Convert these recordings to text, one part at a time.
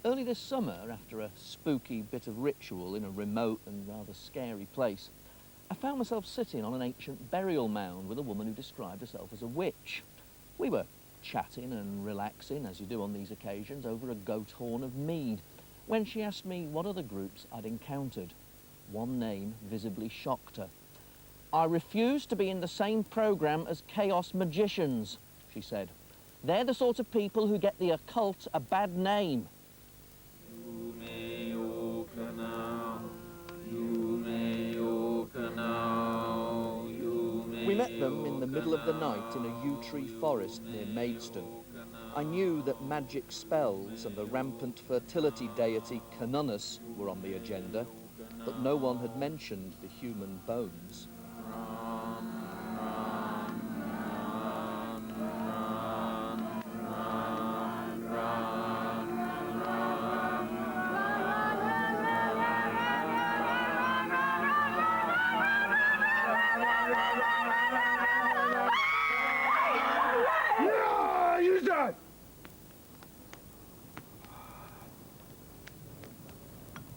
Early this summer, after a spooky bit of ritual in a remote and rather scary place, I found myself sitting on an ancient burial mound with a woman who described herself as a witch. We were chatting and relaxing, as you do on these occasions, over a goat horn of mead, when she asked me what other groups I'd encountered. One name visibly shocked her. "I refuse to be in the same programme as chaos magicians," she said. "They're the sort of people who get the occult a bad name." We met them in the middle of the night in a yew tree forest near Maidstone. I knew that magic spells and the rampant fertility deity Canunus were on the agenda, but no one had mentioned the human bones.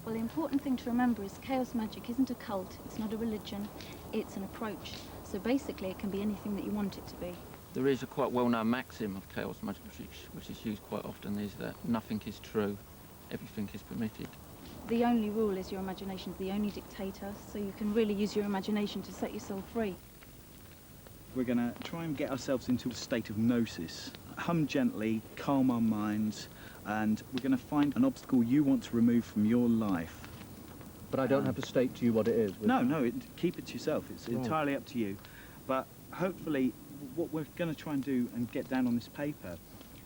Well, the important thing to remember is chaos magic isn't a cult, it's not a religion, it's an approach. So basically it can be anything that you want it to be. There is a quite well-known maxim of chaos magic, which is used quite often, is that nothing is true, everything is permitted. The only rule is your imagination's the only dictator, so you can really use your imagination to set yourself free. We're going to try and get ourselves into a state of gnosis. Hum gently, calm our minds, and we're going to find an obstacle you want to remove from your life. But I don't have to state to you what it is? No, keep it to yourself. It's entirely up to you. But hopefully what we're going to try and do and get down on this paper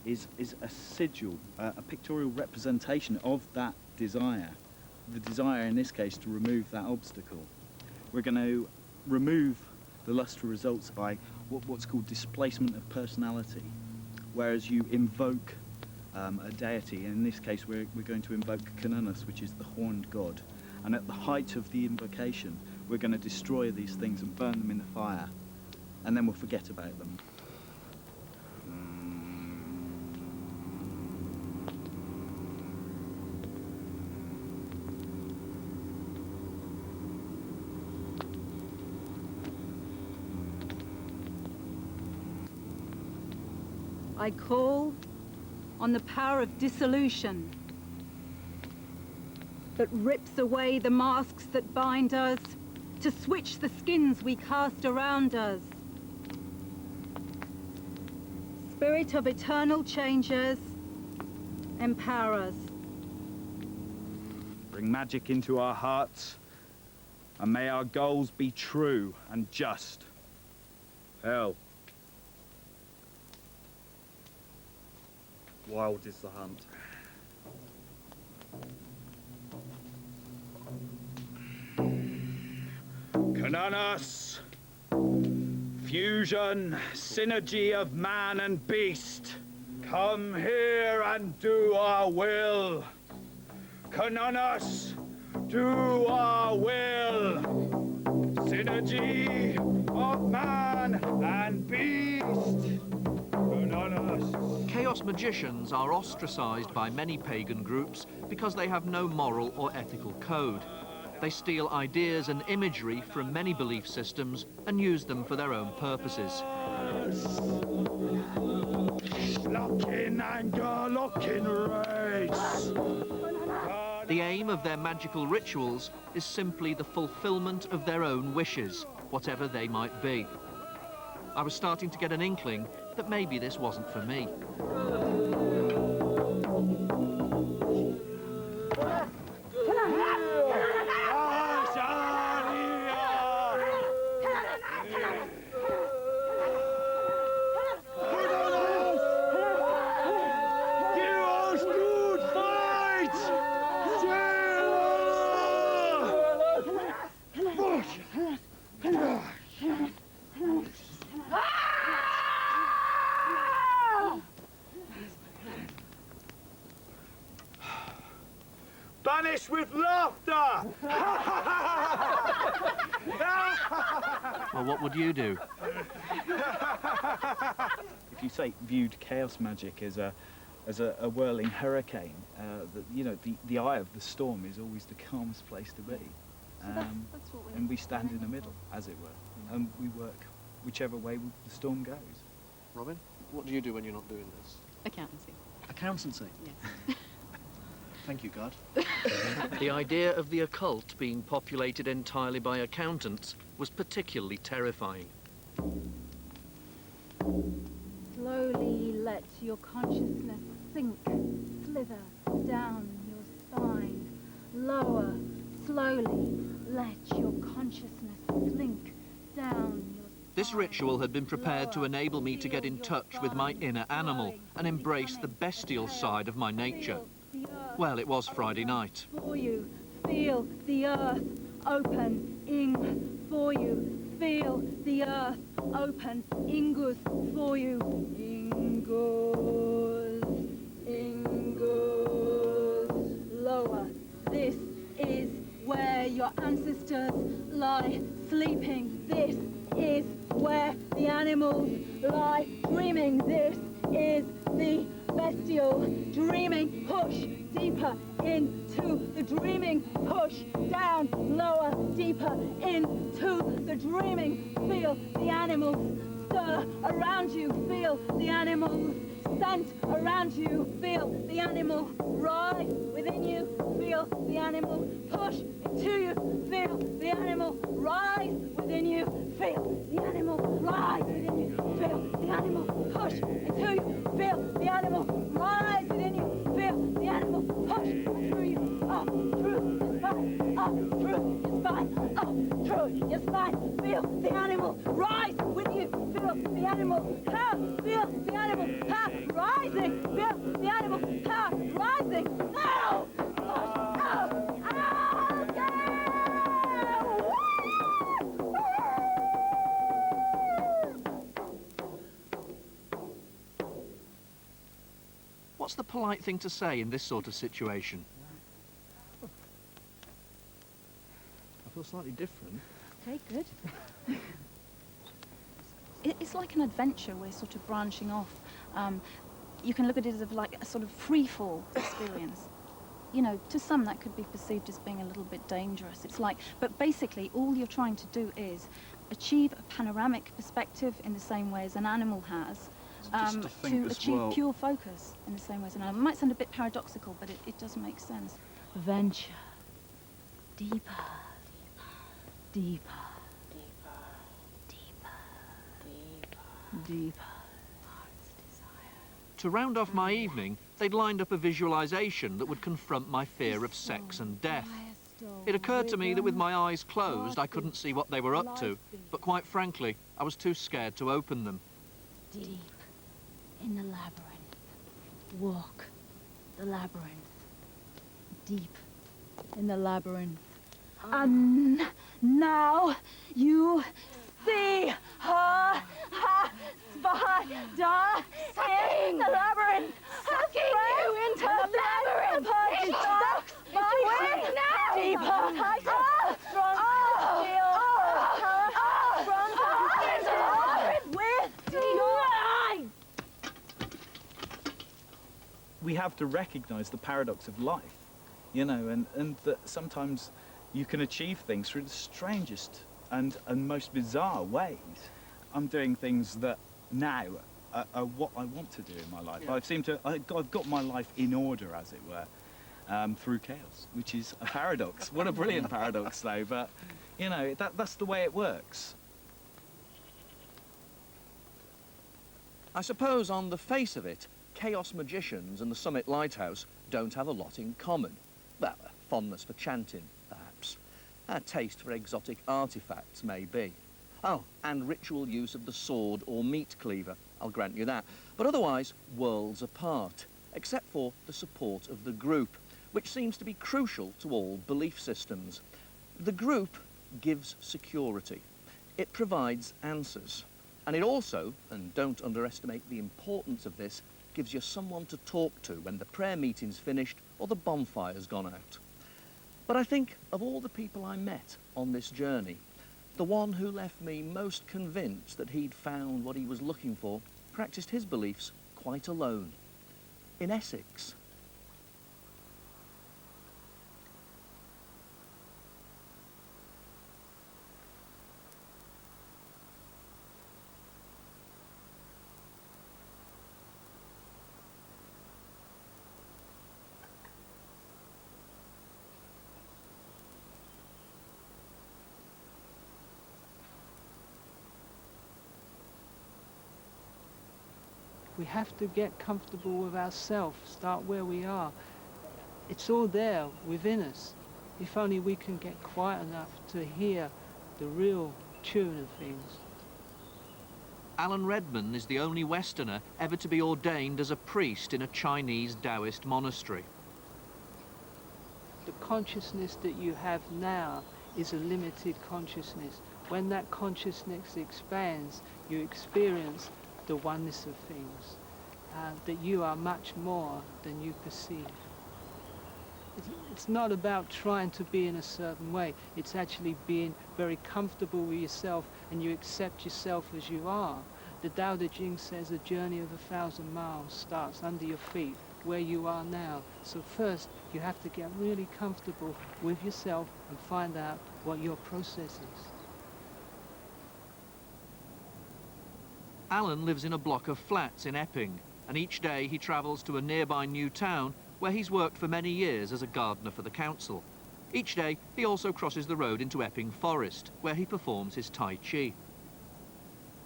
is a sigil, a pictorial representation of that desire. The desire, in this case, to remove that obstacle. We're going to remove the lustful results by what's called displacement of personality, whereas you invoke a deity, and in this case we're going to invoke Canunus, which is the horned god, and at the height of the invocation we're going to destroy these things and burn them in the fire, and then we'll forget about them. I call on the power of dissolution that rips away the masks that bind us, to switch the skins we cast around us. Spirit of eternal changes, empower us. Bring magic into our hearts, and may our goals be true and just. Hell. Wild is the hunt. Canunus! Fusion, synergy of man and beast. Come here and do our will. Canunus, do our will. Synergy of man and beast. Chaos magicians are ostracised by many pagan groups because they have no moral or ethical code. They steal ideas and imagery from many belief systems and use them for their own purposes. Lock in anger, lock in race. The aim of their magical rituals is simply the fulfillment of their own wishes, whatever they might be. I was starting to get an inkling that maybe this wasn't for me. Banish with laughter! Well, what would you do? If you say viewed chaos magic as a as a whirling hurricane. The eye of the storm is always the calmest place to be. So that's what we're And we stand in the aiming middle, for. as it were, and we work whichever way the storm goes. Robin, what do you do when you're not doing this? Accountancy. Accountancy. Yes. Thank you, God. The idea of the occult being populated entirely by accountants was particularly terrifying. Slowly let your consciousness sink, slither down your spine. Lower, slowly let your consciousness slink down your spine. This ritual had been prepared to enable me to get in touch with my inner animal and embrace the bestial side of my nature. Well, it was Friday night. For you, feel the earth open, for you. Feel the earth open, Ingus for you. Ingus. Lower. This is where your ancestors lie sleeping. This is where the animals lie dreaming. This is the bestial dreaming. Push deeper into the dreaming. Push down, lower, deeper into the dreaming. Feel the animals stir around you. Feel the animals scent around you. Feel the animal rise within you. Feel the animal push into you. Feel the animal rise within you. Feel the animal rise within you. Feel the animal push into you. Feel the animal rise within you. Feel the animal push through you. Up through your spine. Up through your spine. Up through your spine. Feel the animal rise with you. Feel the animal power. Feel the animal power rising. Feel the animal power rising. Now! Push out! Out! Yeah! Woo! What's the polite thing to say in this sort of situation? I feel slightly different. Okay, good. It's like an adventure. We're sort of branching off. You can look at it as like a sort of free-fall experience. You know, to some that could be perceived as being a little bit dangerous. It's like, but basically all you're trying to do is achieve a panoramic perspective in the same way as an animal has. Just to think as achieve well- pure focus in the same way as an animal. It might sound a bit paradoxical, but it does make sense. Venture deeper, deeper, deeper, deeper. To round off my evening, they'd lined up a visualization that would confront my fear of sex and death. It occurred to me that with my eyes closed, I couldn't see what they were up to, but quite frankly, I was too scared to open them. Deep in the labyrinth. Walk the labyrinth. Deep in the labyrinth. And now you see her spider in the labyrinth. Sucking you into the labyrinth. It sucks between now. Deeper, tighter, stronger, with your eyes. We have to recognise the paradox of life, you know, and that sometimes you can achieve things through the strangest and most bizarre ways. I'm doing things that now are what I want to do in my life. Yeah. I've got my life in order, as it were, through chaos, which is a paradox. What a brilliant paradox, though, but, you know, that's the way it works. I suppose on the face of it, chaos magicians and the Summit Lighthouse don't have a lot in common. Well, a fondness for chanting, perhaps. A taste for exotic artifacts, maybe. Oh, and ritual use of the sword or meat cleaver, I'll grant you that. But otherwise, worlds apart, except for the support of the group, which seems to be crucial to all belief systems. The group gives security. It provides answers. And it also, and don't underestimate the importance of this, gives you someone to talk to when the prayer meeting's finished or the bonfire's gone out. But I think of all the people I met on this journey, the one who left me most convinced that he'd found what he was looking for practiced his beliefs quite alone. in Essex. We have to get comfortable with ourselves, start where we are. It's all there within us. If only we can get quiet enough to hear the real tune of things. Alan Redman is the only Westerner ever to be ordained as a priest in a Chinese Taoist monastery. The consciousness that you have now is a limited consciousness. When that consciousness expands, you experience the oneness of things, that you are much more than you perceive. It's not about trying to be in a certain way. It's actually being very comfortable with yourself, and you accept yourself as you are. The Tao Te Ching says a journey of 1,000 miles starts under your feet, where you are now. So first, you have to get really comfortable with yourself and find out what your process is. Alan lives in a block of flats in Epping, and each day he travels to a nearby new town where he's worked for many years as a gardener for the council. Each day he also crosses the road into Epping Forest, where he performs his Tai Chi.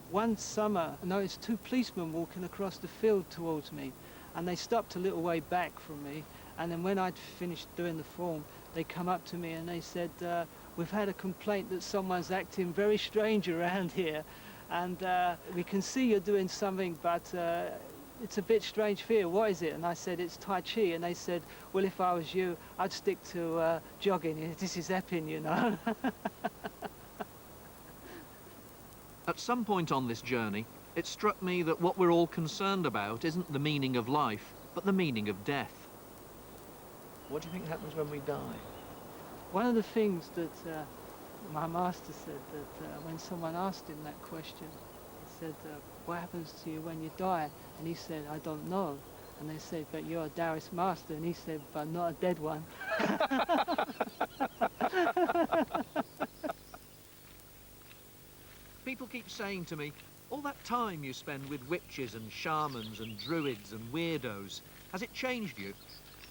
One summer, I noticed 2 policemen walking across the field towards me, and they stopped a little way back from me, and then when I'd finished doing the form, they come up to me and they said, we've had a complaint that someone's acting very strange around here, and we can see you're doing something, but it's a bit strange for you. What is it? And I said, it's Tai Chi. And they said, well, if I was you, I'd stick to jogging. This is Epping, you know. At some point on this journey, it struck me that what we're all concerned about isn't the meaning of life, but the meaning of death. What do you think happens when we die? One of the things that my master said, that when someone asked him that question, he said, what happens to you when you die? And he said, I don't know. And they said, but you're a Taoist master. And he said, but not a dead one. People keep saying to me, all that time you spend with witches and shamans and druids and weirdos, has it changed you?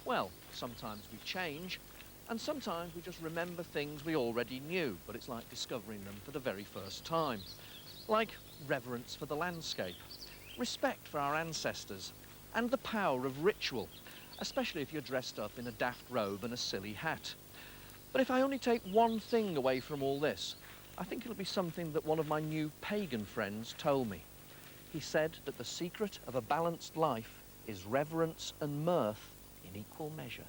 Well, sometimes we change, and sometimes we just remember things we already knew, but it's like discovering them for the very first time. Like reverence for the landscape, respect for our ancestors, and the power of ritual, especially if you're dressed up in a daft robe and a silly hat. But if I only take one thing away from all this, I think it'll be something that one of my new pagan friends told me. He said that the secret of a balanced life is reverence and mirth in equal measure.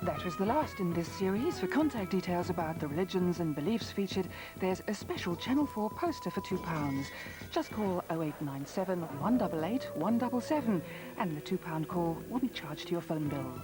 That was the last in this series. For contact details about the religions and beliefs featured, there's a special Channel 4 poster for £2. Just call 0897 188 177 and the £2 call will be charged to your phone bill.